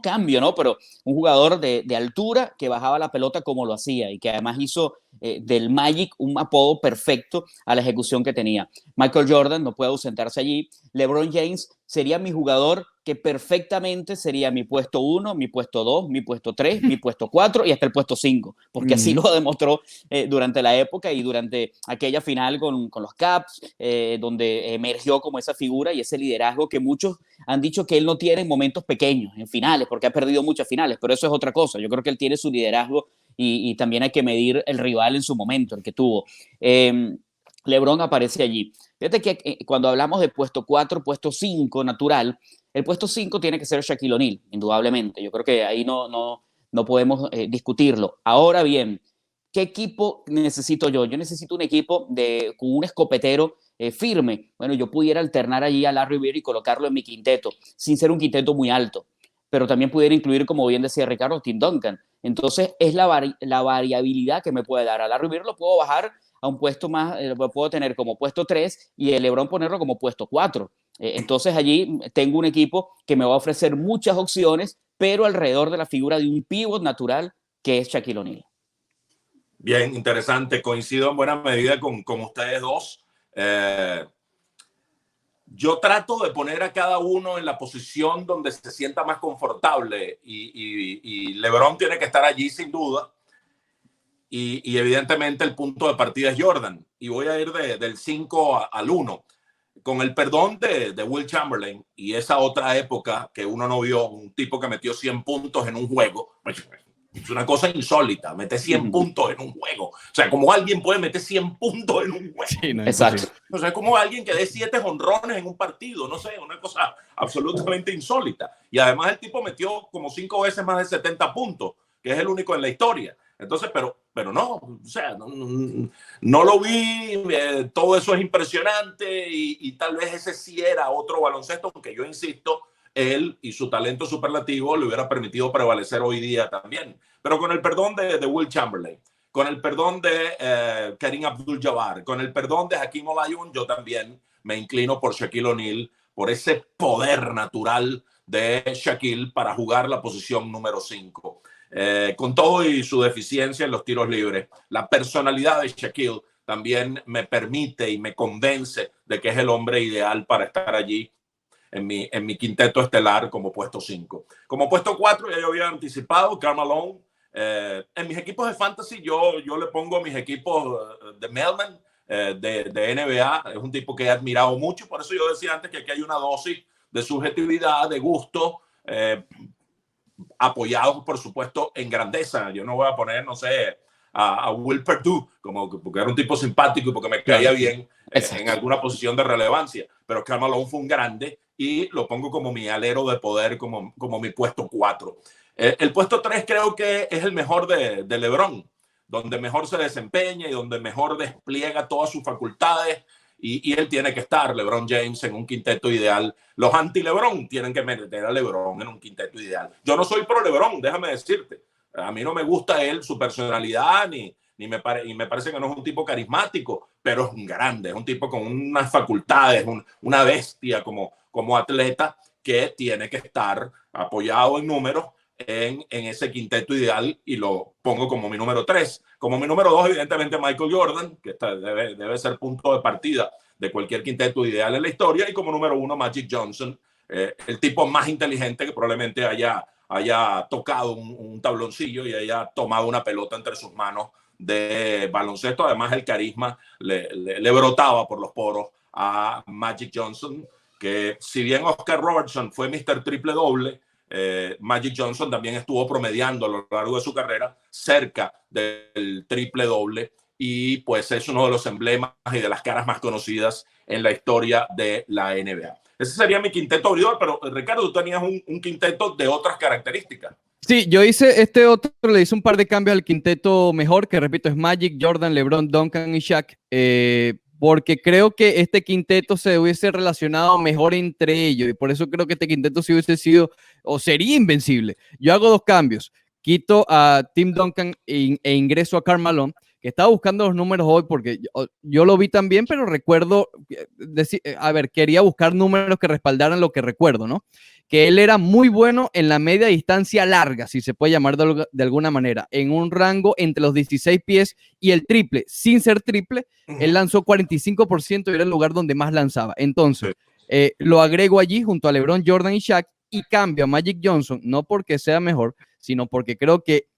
cambio, ¿no? Pero un jugador de altura que bajaba la pelota como lo hacía y que además hizo del Magic, un apodo perfecto a la ejecución que tenía. Michael Jordan no puede ausentarse allí. LeBron James sería mi jugador que perfectamente sería mi puesto 1, mi puesto 2, mi puesto 3, mi puesto 4 y hasta el puesto 5, porque así lo demostró durante la época y durante aquella final con los Caps, donde emergió como esa figura y ese liderazgo que muchos han dicho que él no tiene en momentos pequeños, en finales, porque ha perdido muchas finales, pero eso es otra cosa. Yo creo que él tiene su liderazgo y también hay que medir el rival en su momento, el que tuvo. LeBron aparece allí. Fíjate que cuando hablamos de puesto 4, puesto 5 natural, el puesto 5 tiene que ser Shaquille O'Neal, indudablemente. Yo creo que ahí no podemos discutirlo. Ahora bien, ¿qué equipo necesito yo? Yo necesito un equipo con un escopetero firme. Bueno, yo pudiera alternar allí a Larry Bird y colocarlo en mi quinteto, sin ser un quinteto muy alto, pero también pudiera incluir, como bien decía Ricardo, Tim Duncan. Entonces, es la variabilidad que me puede dar. A Larry Bird lo puedo bajar a un puesto más, lo puedo tener como puesto 3 y el LeBron ponerlo como puesto 4. Entonces, allí tengo un equipo que me va a ofrecer muchas opciones, pero alrededor de la figura de un pívot natural que es Shaquille O'Neal. Bien, interesante. Coincido en buena medida con ustedes dos. Yo trato de poner a cada uno en la posición donde se sienta más confortable y LeBron tiene que estar allí sin duda. Y evidentemente el punto de partida es Jordan. Y voy a ir del 5 al 1. Con el perdón de Will Chamberlain y esa otra época que uno no vio, un tipo que metió 100 puntos en un juego. Es una cosa insólita, meter 100 puntos en un juego. O sea, ¿cómo alguien puede meter 100 puntos en un juego? Sí, no, exacto. O sea, como alguien que dé 7 jonrones en un partido, no sé, una cosa absolutamente insólita. Y además el tipo metió como 5 veces más de 70 puntos, que es el único en la historia. Entonces, pero no, o sea, no lo vi, todo eso es impresionante y tal vez ese sí era otro baloncesto, aunque yo insisto, él y su talento superlativo le hubiera permitido prevalecer hoy día también. Pero con el perdón de Will Chamberlain, con el perdón de Kareem Abdul-Jabbar, con el perdón de Hakeem Olajuwon, yo también me inclino por Shaquille O'Neal, por ese poder natural de Shaquille para jugar la posición número 5. Con todo y su deficiencia en los tiros libres, la personalidad de Shaquille también me permite y me convence de que es el hombre ideal para estar allí en mi quinteto estelar como puesto 5. Como puesto 4, ya yo había anticipado, Karl Malone. En mis equipos de fantasy, yo le pongo a mis equipos de Melman, de NBA. Es un tipo que he admirado mucho. Por eso yo decía antes que aquí hay una dosis de subjetividad, de gusto, apoyados, por supuesto, en grandeza. Yo no voy a poner, no sé, a Will Perdue, porque era un tipo simpático y porque me caía bien en alguna posición de relevancia. Pero Karl Malone fue un grande y lo pongo como mi alero de poder, como mi puesto 4. El puesto 3 creo que es el mejor de LeBron, donde mejor se desempeña y donde mejor despliega todas sus facultades. Y él tiene que estar, LeBron James, en un quinteto ideal. Los anti-LeBron tienen que meter a LeBron en un quinteto ideal. Yo no soy pro LeBron, déjame decirte. A mí no me gusta él, su personalidad, y me parece que no es un tipo carismático, pero es un grande, es un tipo con unas facultades, una bestia como atleta que tiene que estar apoyado en números en ese quinteto ideal y lo pongo como mi número 3. Como mi número 2, evidentemente, Michael Jordan, que debe ser punto de partida de cualquier quinteto ideal en la historia. Y como número 1, Magic Johnson, el tipo más inteligente que probablemente haya tocado un tabloncillo y haya tomado una pelota entre sus manos de baloncesto. Además, el carisma le brotaba por los poros a Magic Johnson, que si bien Oscar Robertson fue Mr. Triple Doble, Magic Johnson también estuvo promediando a lo largo de su carrera cerca del triple doble y pues es uno de los emblemas y de las caras más conocidas en la historia de la NBA. Ese sería mi quinteto abridor, pero Ricardo, tú tenías un quinteto de otras características. Sí, yo hice este otro, le hice un par de cambios al quinteto mejor, que repito es Magic, Jordan, LeBron, Duncan y Shaq, porque creo que este quinteto se hubiese relacionado mejor entre ellos y por eso creo que este quinteto sí hubiese sido o sería invencible. Yo hago 2 cambios, quito a Tim Duncan e ingreso a Karl Malone, que estaba buscando los números hoy porque yo lo vi también, pero recuerdo, quería buscar números que respaldaran lo que recuerdo, ¿no? que él era muy bueno en la media distancia larga, si se puede llamar de alguna manera, en un rango entre los 16 pies y el triple. Sin ser triple, él lanzó 45% y era el lugar donde más lanzaba. Entonces, lo agrego allí junto a LeBron, Jordan y Shaq y cambio a Magic Johnson, no porque sea mejor, sino porque creo que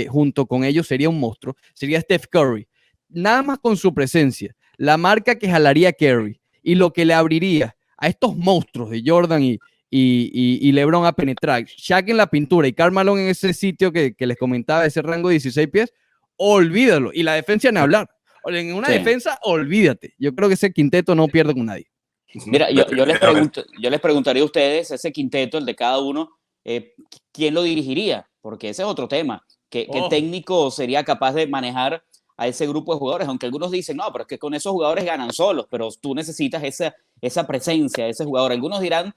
junto con ellos sería un monstruo, sería Steph Curry. Nada más con su presencia, la marca que jalaría Curry y lo que le abriría a estos monstruos de Jordan y LeBron a penetrar, Shaq en la pintura y Karl Malone en ese sitio que les comentaba, ese rango de 16 pies, olvídalo. Y la defensa ni hablar. En una defensa, olvídate. Yo creo que ese quinteto no pierde con nadie. Mira, yo les preguntaría a ustedes, ese quinteto, el de cada uno, ¿quién lo dirigiría? Porque ese es otro tema. ¿Qué técnico sería capaz de manejar a ese grupo de jugadores? Aunque algunos dicen, no, pero es que con esos jugadores ganan solos, pero tú necesitas esa presencia de ese jugador. Algunos dirán,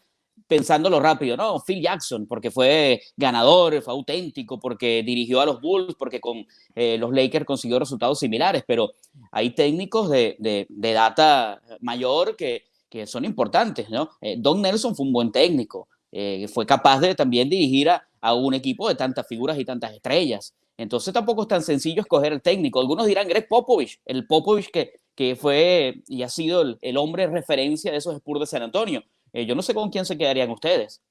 pensándolo rápido, no, Phil Jackson, porque fue ganador, fue auténtico, porque dirigió a los Bulls, porque con los Lakers consiguió resultados similares, pero hay técnicos de data mayor que son importantes, ¿no? Don Nelson fue un buen técnico, fue capaz de también dirigir a un equipo de tantas figuras y tantas estrellas. Entonces tampoco es tan sencillo escoger el técnico. Algunos dirán Greg Popovich, el Popovich que fue y ha sido el hombre referencia de esos Spurs de San Antonio. Yo no sé con quién se quedarían ustedes.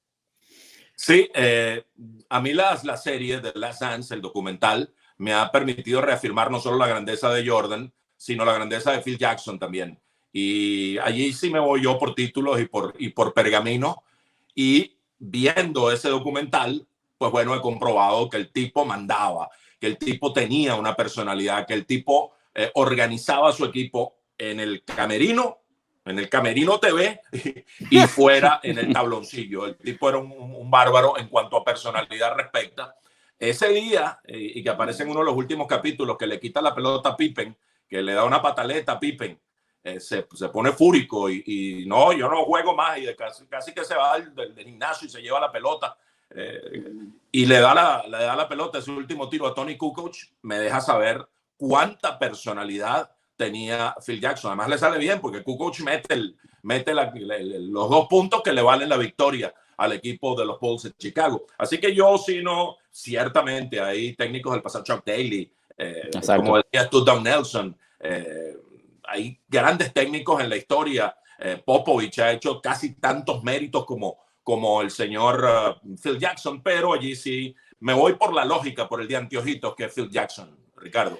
Sí, a mí la serie de Last Dance, el documental, me ha permitido reafirmar no solo la grandeza de Jordan, sino la grandeza de Phil Jackson también. Y allí sí me voy yo por títulos y por pergamino. Y viendo ese documental, pues bueno, he comprobado que el tipo mandaba, que el tipo tenía una personalidad, que el tipo organizaba su equipo en el camerino TV y fuera en el tabloncillo. El tipo era un bárbaro en cuanto a personalidad respecta. Ese día, y que aparece en uno de los últimos capítulos, que le quita la pelota a Pippen, que le da una pataleta a Pippen, se pone fúrico y no, yo no juego más, y casi que se va del gimnasio y se lleva la pelota y le da la pelota, ese último tiro a Tony Kukoc. Me deja saber cuánta personalidad tenía Phil Jackson. Además le sale bien porque Kukoc mete los 2 puntos que le valen la victoria al equipo de los Bulls de Chicago. Así que yo sí, no, ciertamente hay técnicos del pasado, Chuck Daly, como decías tú, Don Nelson, hay grandes técnicos en la historia. Popovich ha hecho casi tantos méritos como el señor Phil Jackson, pero allí sí me voy por la lógica, por el de anteojitos que es Phil Jackson, Ricardo.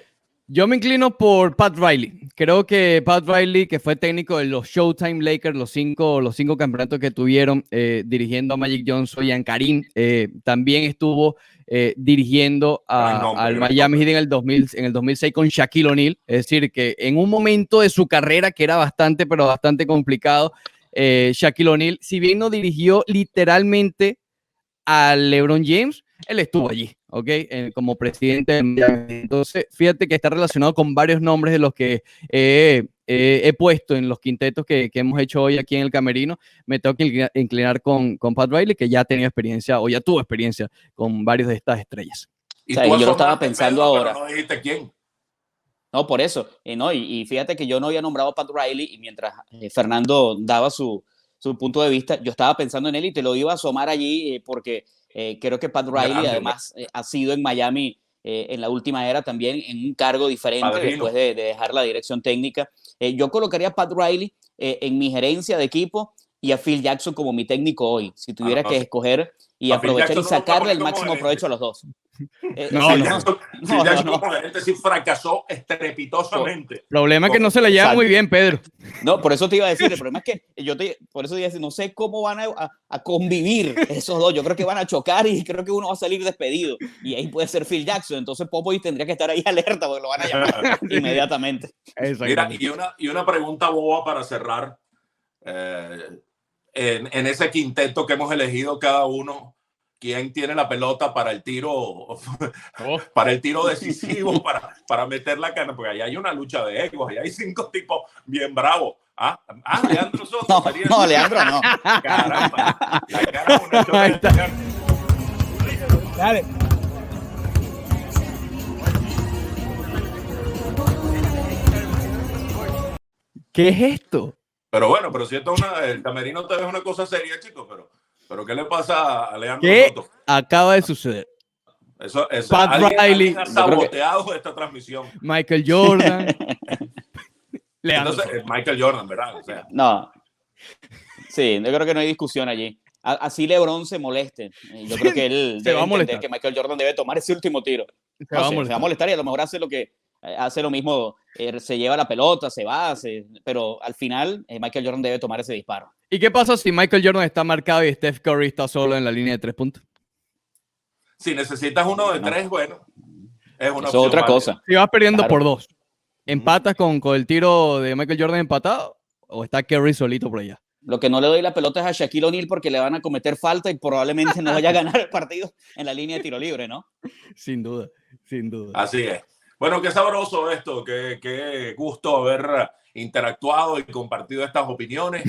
Yo me inclino por Pat Riley. Creo que Pat Riley, que fue técnico de los Showtime Lakers, los cinco campeonatos que tuvieron, dirigiendo a Magic Johnson y a Karim, también estuvo dirigiendo al Miami Heat en el 2006 con Shaquille O'Neal. Es decir, que en un momento de su carrera que era bastante complicado, Shaquille O'Neal, si bien no dirigió literalmente a LeBron James, él estuvo allí, ¿ok? Como presidente de Miami. Entonces, fíjate que está relacionado con varios nombres de los que he puesto en los quintetos que hemos hecho hoy aquí en el Camerino. Me tengo que inclinar con Pat Riley, que ya tenía experiencia o ya tuvo experiencia con varios de estas estrellas. Y o sea, yo lo estaba pensando ahora. No dijiste quién. No, por eso. Y fíjate que yo no había nombrado a Pat Riley y mientras Fernando daba su punto de vista, yo estaba pensando en él y te lo iba a asomar allí porque creo que Pat Riley además ha sido en Miami en la última era también en un cargo diferente. Padrino. Después de dejar la dirección técnica. Yo colocaría a Pat Riley en mi gerencia de equipo y a Phil Jackson como mi técnico hoy, si tuviera que escoger y aprovechar y sacarle el máximo provecho a los dos. Phil Jackson como gerente sí fracasó estrepitosamente. El problema es que no se le lleva muy bien, Pedro. No, por eso te iba a decir, el problema es que por eso te iba a decir, no sé cómo van a convivir esos dos. Yo creo que van a chocar y creo que uno va a salir despedido. Y ahí puede ser Phil Jackson. Entonces Popovich tendría que estar ahí alerta porque lo van a llamar inmediatamente. Mira, y una pregunta boba para cerrar. En ese quinteto que hemos elegido cada uno, ¿quién tiene la pelota para el tiro decisivo, para meter la cana? Porque ahí hay una lucha de egos, ahí hay 5 tipos bien bravos. Leandro Soto. No, Leandro no. Caramba, la cara es una. Dale. ¿Qué es esto? Pero bueno, pero si esto el Camerino TV es una cosa seria, chicos, ¿Pero qué le pasa a Leandro ¿Qué Soto? acaba de suceder? Eso, Pat alguien Riley. ha saboteado esta transmisión. Michael Jordan. Leandro Entonces, Soto. Michael Jordan, ¿verdad? O sea, No, sí, yo creo que no hay discusión allí. Así LeBron se moleste. Yo creo que él Se debe va a entender molestar. que Michael Jordan debe tomar ese último tiro. Se va a Se va molestar. a molestar y a lo mejor hace lo mismo, se lleva la pelota, se va, pero al final Michael Jordan debe tomar ese disparo. ¿Y qué pasa si Michael Jordan está marcado y Steph Curry está solo en la línea de 3 puntos? si necesitas uno de Bueno, 3, bueno, es una eso es opción otra válida. cosa. Si vas perdiendo Claro. por 2, ¿empatas con el tiro de Michael Jordan empatado o está Curry solito por allá? Lo que no le doy la pelota es a Shaquille O'Neal porque le van a cometer falta y probablemente no vaya a ganar el partido en la línea de tiro libre, ¿no? Sin duda, sin duda. Así es. Bueno, qué sabroso esto, qué gusto haber interactuado y compartido estas opiniones.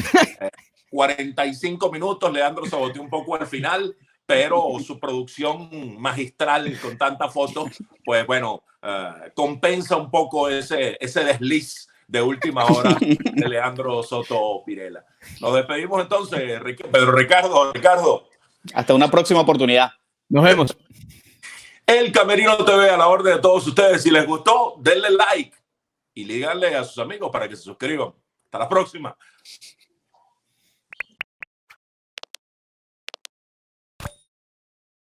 45 minutos, Leandro saboteó un poco al final, pero su producción magistral con tantas fotos, pues bueno, compensa un poco ese desliz de última hora de Leandro Soto Pirela. Nos despedimos entonces, Pedro Ricardo. Hasta una próxima oportunidad. Nos vemos. El Camerino TV a la orden de todos ustedes. Si les gustó, denle like y díganle a sus amigos para que se suscriban. Hasta la próxima.